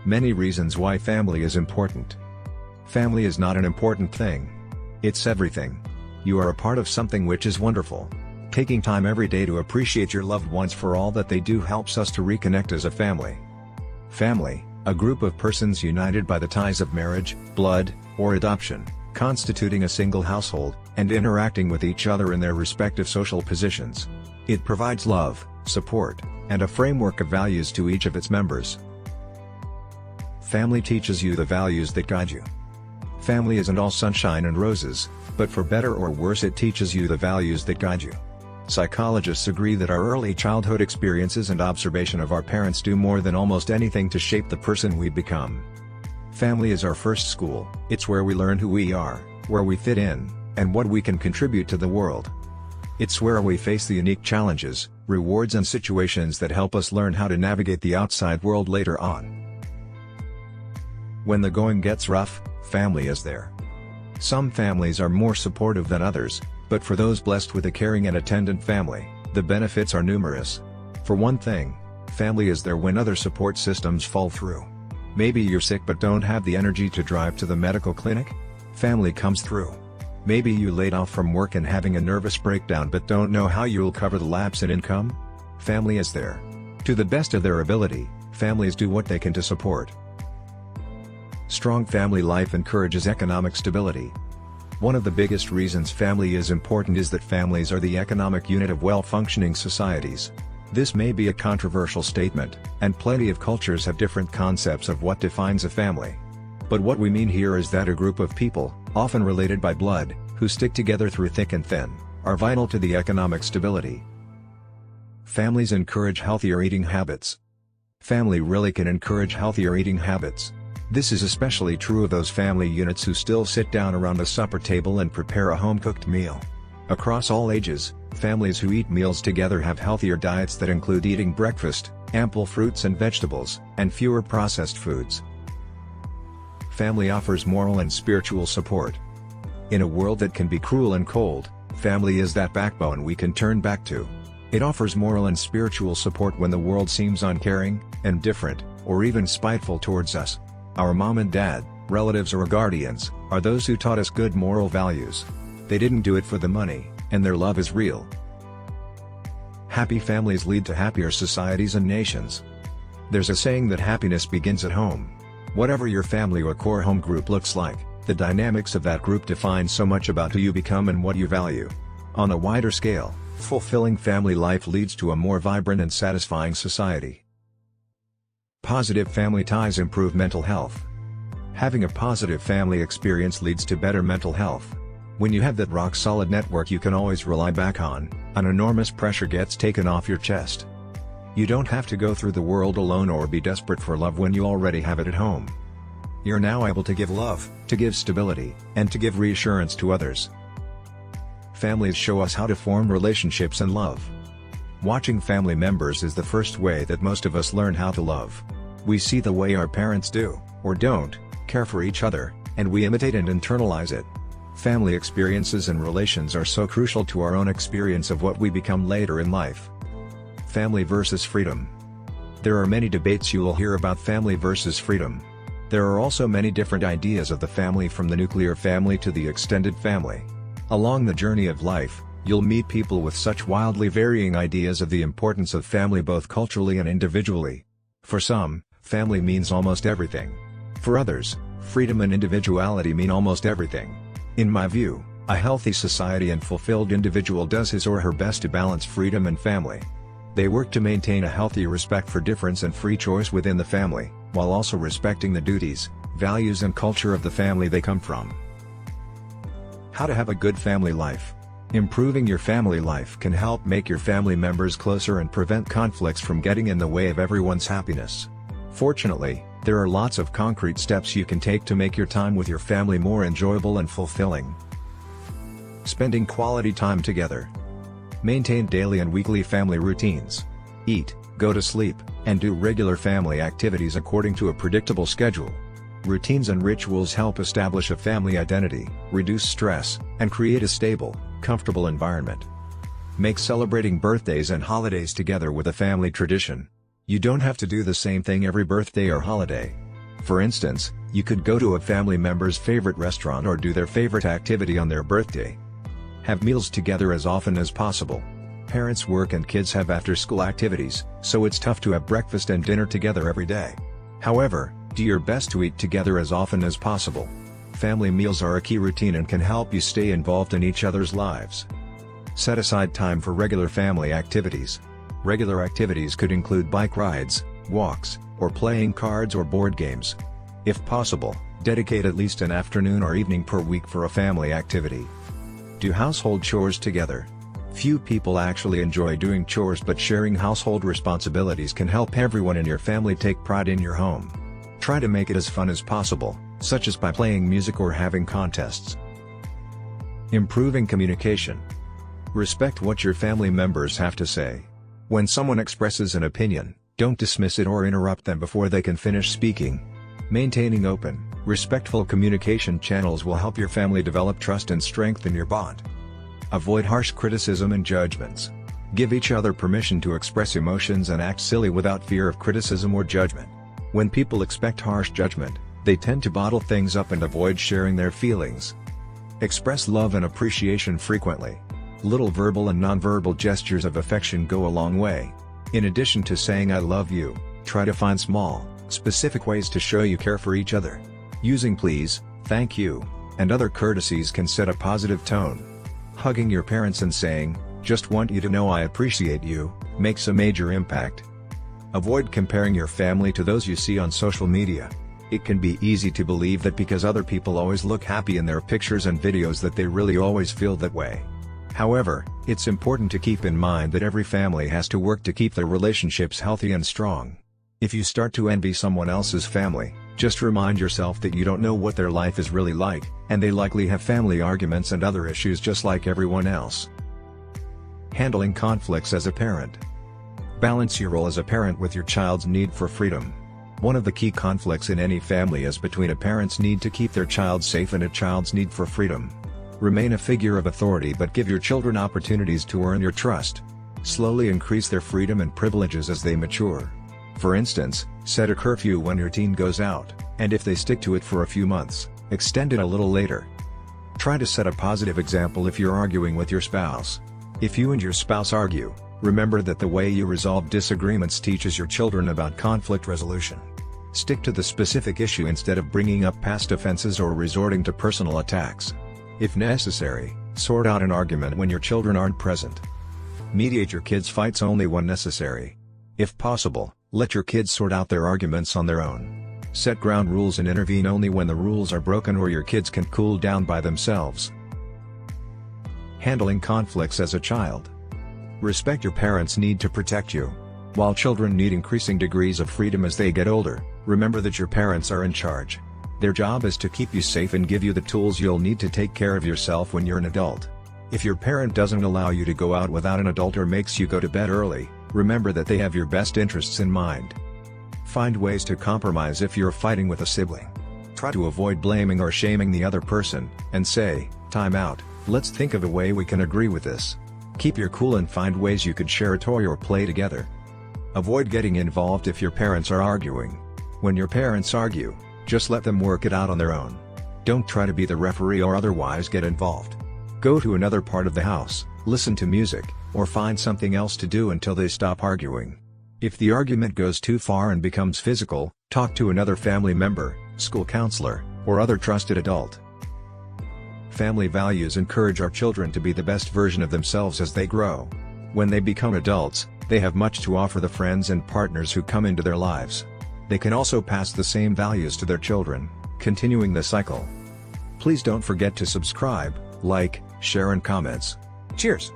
Many reasons why family is important. Family is not an important thing. It's everything. You are a part of something which is wonderful. Taking time every day to appreciate your loved ones for all that they do helps us to reconnect as a family. Family, a group of persons united by the ties of marriage, blood, or adoption, constituting a single household, and interacting with each other in their respective social positions. It provides love, support, and a framework of values to each of its members. Family teaches you the values that guide you. Family isn't all sunshine and roses, but for better or worse it teaches you the values that guide you. Psychologists agree that our early childhood experiences and observation of our parents do more than almost anything to shape the person we become. Family is our first school. It's where we learn who we are, where we fit in, and what we can contribute to the world. It's where we face the unique challenges, rewards and situations that help us learn how to navigate the outside world later on. When the going gets rough, family is there. Some families are more supportive than others, but for those blessed with a caring and attendant family, the benefits are numerous. For one thing, family is there when other support systems fall through. Maybe you're sick but don't have the energy to drive to the medical clinic? Family comes through. Maybe you laid off from work and having a nervous breakdown but don't know how you'll cover the lapse in income? Family is there. To the best of their ability, families do what they can to support. Strong family life encourages economic stability. One of the biggest reasons family is important is that families are the economic unit of well-functioning societies. This may be a controversial statement, and plenty of cultures have different concepts of what defines a family. But what we mean here is that a group of people, often related by blood, who stick together through thick and thin, are vital to the economic stability. Families encourage healthier eating habits. Family really can encourage healthier eating habits. This is especially true of those family units who still sit down around a supper table and prepare a home-cooked meal. Across all ages, families who eat meals together have healthier diets that include eating breakfast, ample fruits and vegetables, and fewer processed foods. Family offers moral and spiritual support. In a world that can be cruel and cold, family is that backbone we can turn back to. It offers moral and spiritual support when the world seems uncaring, indifferent, or even spiteful towards us. Our mom and dad, relatives or guardians, are those who taught us good moral values. They didn't do it for the money, and their love is real. Happy families lead to happier societies and nations. There's a saying that happiness begins at home. Whatever your family or core home group looks like, the dynamics of that group define so much about who you become and what you value. On a wider scale, fulfilling family life leads to a more vibrant and satisfying society. Positive family ties improve mental health. Having a positive family experience leads to better mental health. When you have that rock-solid network you can always rely back on, an enormous pressure gets taken off your chest. You don't have to go through the world alone or be desperate for love when you already have it at home. You're now able to give love, to give stability, and to give reassurance to others. Families show us how to form relationships and love. Watching family members is the first way that most of us learn how to love. We see the way our parents do, or don't, care for each other, and we imitate and internalize it. Family experiences and relations are so crucial to our own experience of what we become later in life. Family versus freedom. There are many debates you will hear about family versus freedom. There are also many different ideas of the family, from the nuclear family to the extended family. Along the journey of life, you'll meet people with such wildly varying ideas of the importance of family both culturally and individually. For some, family means almost everything. For others, freedom and individuality mean almost everything. In my view, a healthy society and fulfilled individual does his or her best to balance freedom and family. They work to maintain a healthy respect for difference and free choice within the family, while also respecting the duties, values and culture of the family they come from. How to have a good family life. Improving your family life can help make your family members closer and prevent conflicts from getting in the way of everyone's happiness. Fortunately, there are lots of concrete steps you can take to make your time with your family more enjoyable and fulfilling. Spending quality time together. Maintain daily and weekly family routines. Eat, go to sleep, and do regular family activities according to a predictable schedule. Routines and rituals help establish a family identity, reduce stress, and create a stable, comfortable environment. Make celebrating birthdays and holidays together with a family tradition. You don't have to do the same thing every birthday or holiday. For instance, you could go to a family member's favorite restaurant or do their favorite activity on their birthday. Have meals together as often as possible. Parents work and kids have after-school activities, so it's tough to have breakfast and dinner together every day. However, do your best to eat together as often as possible. Family meals are a key routine and can help you stay involved in each other's lives. Set aside time for regular family activities. Regular activities could include bike rides, walks, or playing cards or board games. If possible, dedicate at least an afternoon or evening per week for a family activity. Do household chores together. Few people actually enjoy doing chores, but sharing household responsibilities can help everyone in your family take pride in your home. Try to make it as fun as possible, such as by playing music or having contests. Improving communication. Respect what your family members have to say. When someone expresses an opinion, don't dismiss it or interrupt them before they can finish speaking. Maintaining open, respectful communication channels will help your family develop trust and strengthen your bond. Avoid harsh criticism and judgments. Give each other permission to express emotions and act silly without fear of criticism or judgment. When people expect harsh judgment, they tend to bottle things up and avoid sharing their feelings. Express love and appreciation frequently. Little verbal and nonverbal gestures of affection go a long way. In addition to saying "I love you," try to find small, specific ways to show you care for each other. Using please, thank you, and other courtesies can set a positive tone. Hugging your parents and saying, "Just want you to know I appreciate you," makes a major impact. Avoid comparing your family to those you see on social media. It can be easy to believe that because other people always look happy in their pictures and videos that they really always feel that way. However, it's important to keep in mind that every family has to work to keep their relationships healthy and strong. If you start to envy someone else's family, just remind yourself that you don't know what their life is really like, and they likely have family arguments and other issues just like everyone else. Handling conflicts as a parent. Balance your role as a parent with your child's need for freedom. One of the key conflicts in any family is between a parent's need to keep their child safe and a child's need for freedom. Remain a figure of authority, but give your children opportunities to earn your trust. Slowly increase their freedom and privileges as they mature. For instance, set a curfew when your teen goes out, and if they stick to it for a few months, extend it a little later. Try to set a positive example if you're arguing with your spouse. If you and your spouse argue, remember that the way you resolve disagreements teaches your children about conflict resolution. Stick to the specific issue instead of bringing up past offenses or resorting to personal attacks. If necessary, sort out an argument when your children aren't present. Mediate your kids' fights only when necessary. If possible, let your kids sort out their arguments on their own. Set ground rules and intervene only when the rules are broken or your kids can cool down by themselves. Handling conflicts as a child. Respect your parents' need to protect you. While children need increasing degrees of freedom as they get older, remember that your parents are in charge. Their job is to keep you safe and give you the tools you'll need to take care of yourself when you're an adult. If your parent doesn't allow you to go out without an adult or makes you go to bed early, remember that they have your best interests in mind. Find ways to compromise if you're fighting with a sibling. Try to avoid blaming or shaming the other person, and say, "Time out, let's think of a way we can agree with this." Keep your cool and find ways you could share a toy or play together. Avoid getting involved if your parents are arguing. When your parents argue, just let them work it out on their own. Don't try to be the referee or otherwise get involved. Go to another part of the house, listen to music, or find something else to do until they stop arguing. If the argument goes too far and becomes physical, talk to another family member, school counselor, or other trusted adult. Family values encourage our children to be the best version of themselves as they grow. When they become adults, they have much to offer the friends and partners who come into their lives. They can also pass the same values to their children, continuing the cycle. Please don't forget to subscribe, like, share and comments. Cheers!